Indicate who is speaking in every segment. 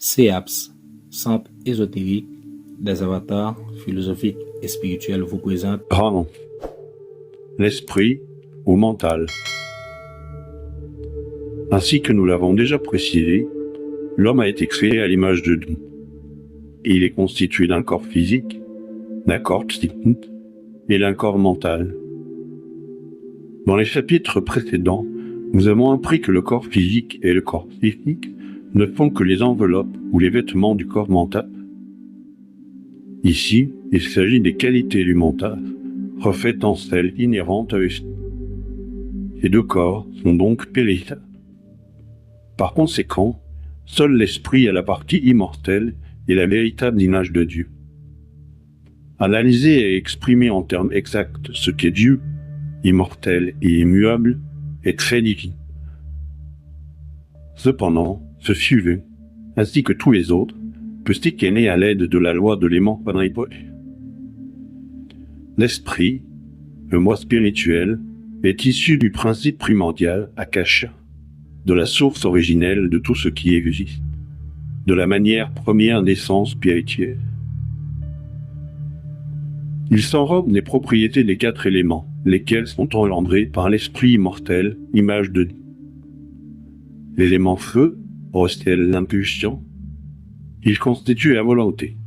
Speaker 1: CEAPS, Centre ésotérique des avatars philosophiques et spirituels, vous présente
Speaker 2: Rang, l'esprit ou mental. Ainsi que nous l'avons déjà précisé, l'homme a été créé à l'image de Dieu. Il est constitué d'un corps physique, d'un corps psychique et d'un corps mental. Dans les chapitres précédents, nous avons appris que le corps physique et le corps psychique ne sont que les enveloppes ou les vêtements du corps mental. Ici, il s'agit des qualités du mental, reflétant celles inhérentes à l'esprit. Ces deux corps sont donc périssables. Par conséquent, seul l'esprit a la partie immortelle et la véritable image de Dieu. Analyser et exprimer en termes exacts ce qu'est Dieu, immortel et immuable, est très difficile. Cependant, ce sujet, ainsi que tous les autres, peut s'est né à l'aide de la loi de l'aimant quadripole. L'esprit, le moi spirituel, est issu du principe primordial, Akasha, de la source originelle de tout ce qui existe, de la manière première d'essence spirituelle. Il s'enrobe des propriétés des quatre éléments, lesquels sont engendrés par l'esprit immortel, image de Dieu. L'élément feu recèle l'impulsion, il constitue la volonté.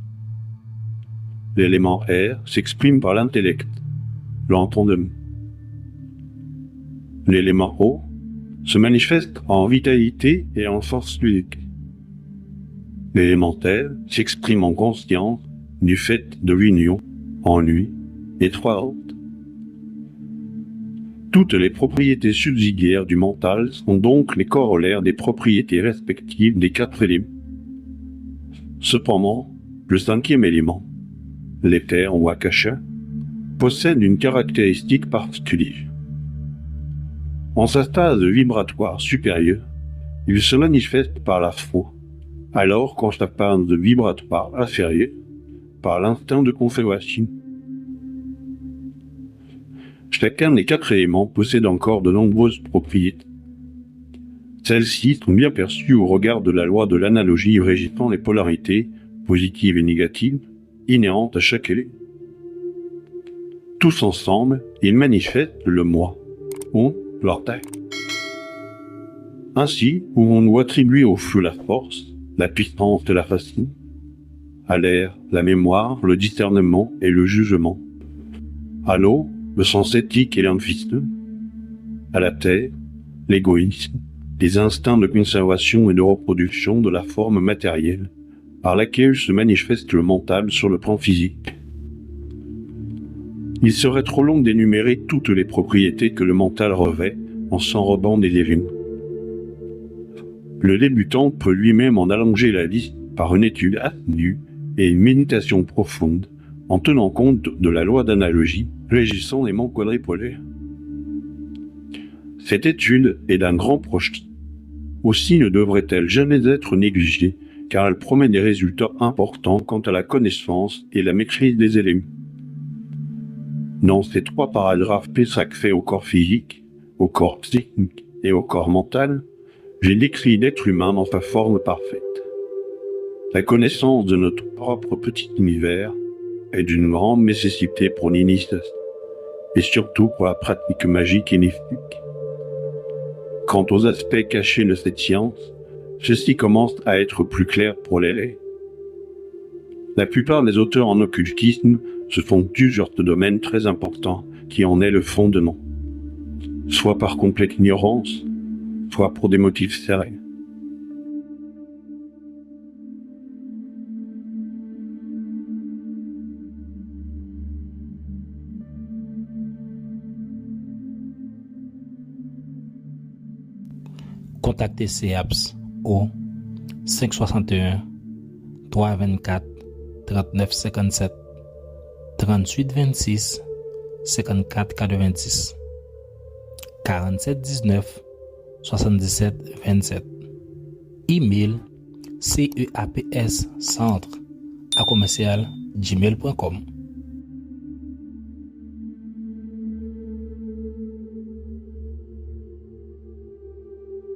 Speaker 2: L'élément air s'exprime par l'intellect, l'entendement. L'élément eau se manifeste en vitalité et en force ludique. L'élément terre s'exprime en conscience du fait de l'union en lui et trois autres. Toutes les propriétés subsidiaires du mental sont donc les corollaires des propriétés respectives des quatre éléments. Cependant, le cinquième élément, l'éther ou Akasha, possède une caractéristique particulière. En sa stase vibratoire supérieure, il se manifeste par la foi, alors qu'en sa phase vibratoire inférieure, par l'instinct de conservation. Chacun des quatre éléments possède encore de nombreuses propriétés. Celles-ci sont bien perçues au regard de la loi de l'analogie régissant les polarités, positives et négatives, inhérentes à chaque élément. Tous ensemble, ils manifestent le moi, ou leur taille. Ainsi, pouvons-nous attribuer au feu la force, la puissance et la facilité, à l'air, la mémoire, le discernement et le jugement, à l'eau, le sens éthique et l'intuition, à la terre, l'égoïsme, les instincts de conservation et de reproduction de la forme matérielle, par laquelle se manifeste le mental sur le plan physique. Il serait trop long d'énumérer toutes les propriétés que le mental revêt en s'enrobant des éléments. Le débutant peut lui-même en allonger la liste par une étude assidue et une méditation profonde, en tenant compte de la loi d'analogie régissant l'aimant quadripolaire. Cette étude est d'un grand projet. Aussi ne devrait-elle jamais être négligée, car elle promet des résultats importants quant à la connaissance et la maîtrise des éléments. Dans ces trois paragraphes consacrés au corps physique, au corps psychique et au corps mental, j'ai décrit l'être humain dans sa forme parfaite. La connaissance de notre propre petit univers est d'une grande nécessité pour l'initiation, et surtout pour la pratique magique et mystique. Quant aux aspects cachés de cette science, ceux-ci commencent à être plus clairs pour les laits. La plupart des auteurs en occultisme se font usure de domaines très importants qui en est le fondement, soit par complète ignorance, soit pour des motifs sérieux.
Speaker 1: Contactez CEAPS au 561 324 3957 38 26 54 90 47 19 77 27. Email ceapscentre@gmail.com.